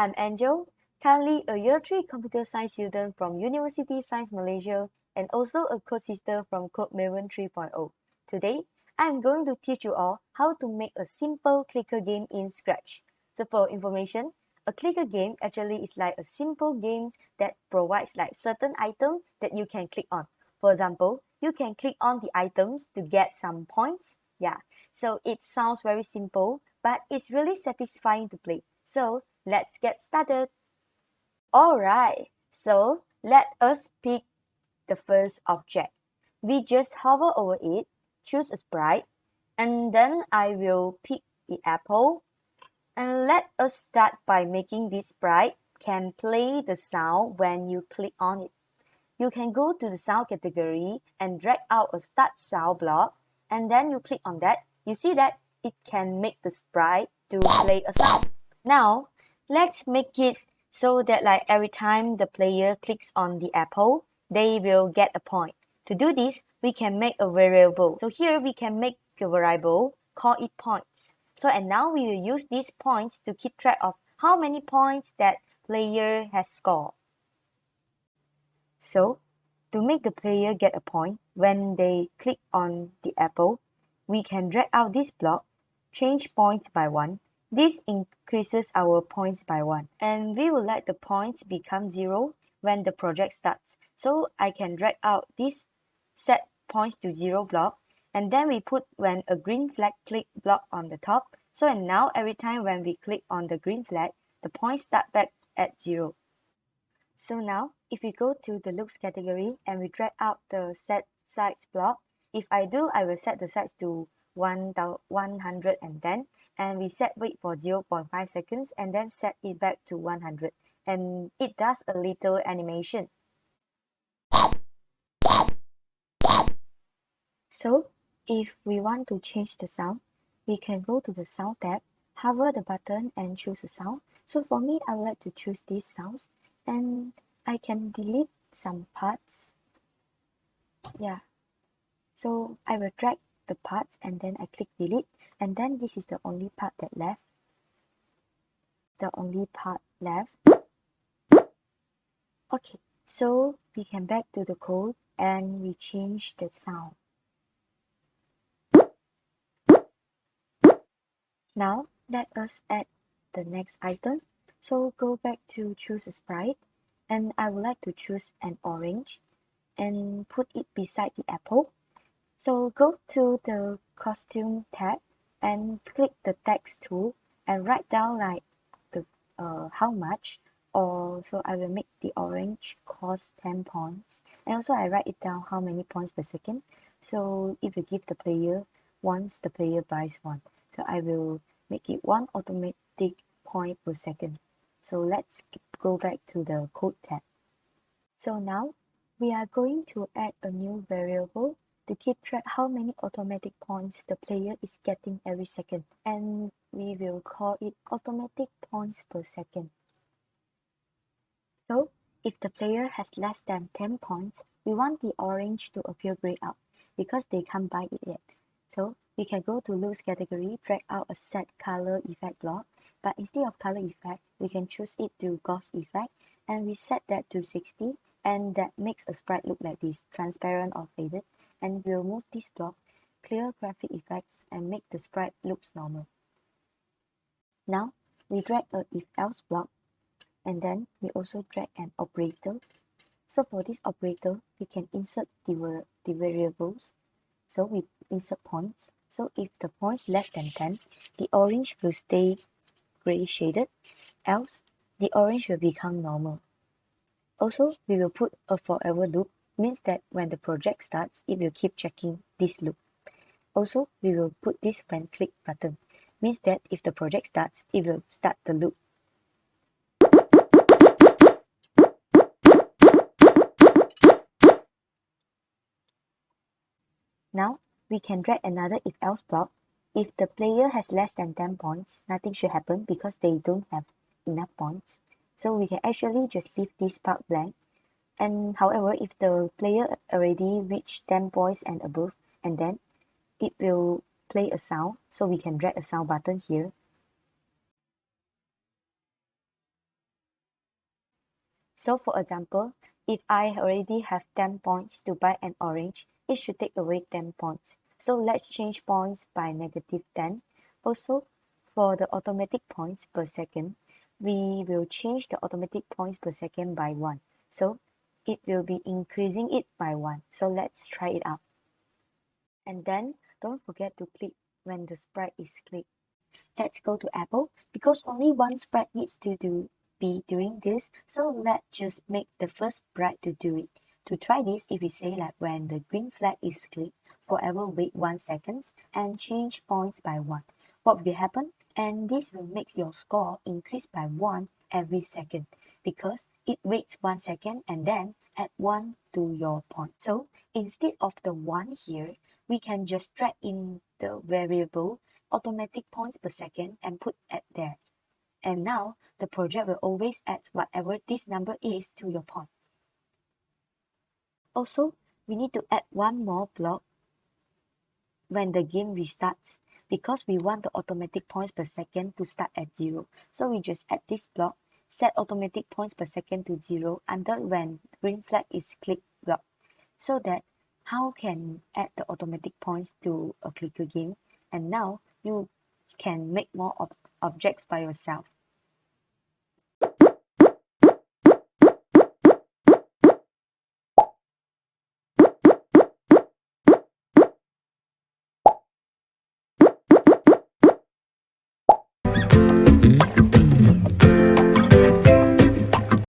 I'm Angel, currently a Year 3 Computer Science student from University Science Malaysia and also a code sister from 𝗏𝗏𝗀𝗃 3.0. Today, I'm going to teach you all how to make a simple clicker game in Scratch. So for information, a clicker game actually is like a simple game that provides like certain items that you can click on. For example, you can click on the items to get some points. Yeah, so it sounds very simple, but it's really satisfying to play. So let's get started. Alright, so let us pick the first object. We just hover over it, choose a sprite, and then I will pick the apple. And let us start by making this sprite can play the sound when you click on it. You can go to the sound category and drag out a start sound block, and then you click on that. You see that it can make the sprite to play a sound. Now, let's make it so that like every time the player clicks on the apple, they will get a point. To do this, we can make a variable. So here we can make a variable, call it points. So and now we will use these points to keep track of how many points that player has scored. So to make the player get a point when they click on the apple, we can drag out this block, change points by 1. This increases our points by 1. And we would like the points become 0 when the project starts. So I can drag out this set points to 0 block, and then we put when a green flag click block on the top. So and now every time when we click on the green flag, the points start back at 0. So now if we go to the loops category and we drag out the set size block, if I do, I will set the size to 110 and we set wait for 0.5 seconds and then set it back to 100, and it does a little animation. So if we want to change the sound, we can go to the sound tab, hover the button and choose a sound. So for me, I would like to choose these sounds, and I can delete some parts. Yeah, so I will drag the parts and then I click delete, and then this is the only part that left. Okay, so we can back to the code and we change the sound. Now let us add the next item. So go back to choose a sprite, and I would like to choose an orange and put it beside the apple. So go to the costume tab and click the text tool and write down like the how much, or so I will make the orange cost 10 points, and also I write it down how many points per second. So if you give the player once the player buys one, so I will make it 1 automatic point per second. So let's go back to the code tab. So now we are going to add a new variable to keep track how many automatic points the player is getting every second, and we will call it automatic points per second. So if the player has less than 10 points, we want the orange to appear grayed out because they can't buy it yet. So we can go to loops category, drag out a set color effect block, but instead of color effect, we can choose it to ghost effect, and we set that to 60, and that makes a sprite look like this, transparent or faded. And we'll move this block, clear graphic effects, and make the sprite looks normal. Now we drag a if else block, and then we also drag an operator. So for this operator, we can insert the variables. So we insert points. So if the points less than 10, the orange will stay gray shaded, else the orange will become normal. Also, we will put a forever loop, means that when the project starts, it will keep checking this loop. Also, we will put this when click button, means that if the project starts, it will start the loop. Now, we can drag another if else block. If the player has less than 10 points, nothing should happen because they don't have enough points. So we can actually just leave this part blank. And however, if the player already reached 10 points and above, and then it will play a sound, so we can drag a sound button here. So for example, if I already have 10 points to buy an orange, it should take away 10 points. So let's change points by -10. Also, for the automatic points per second, we will change the automatic points per second by 1. So it will be increasing it by 1. So let's try it out. And then don't forget to click when the sprite is clicked. Let's go to Apple because only one sprite needs to be doing this. So let's just make the first sprite to do it. To try this, if we say like when the green flag is clicked, forever wait 1 second and change points by 1. What will happen? And this will make your score increase by 1 every second because it waits 1 second and then add 1 to your point. So instead of the 1 here, we can just drag in the variable automatic points per second and put at there. And now the project will always add whatever this number is to your point. Also, we need to add one more block when the game restarts because we want the automatic points per second to start at 0. So we just add this block, set automatic points per second to 0 until when green flag is clicked block. So that how can add the automatic points to a clicker game, and now you can make more objects by yourself.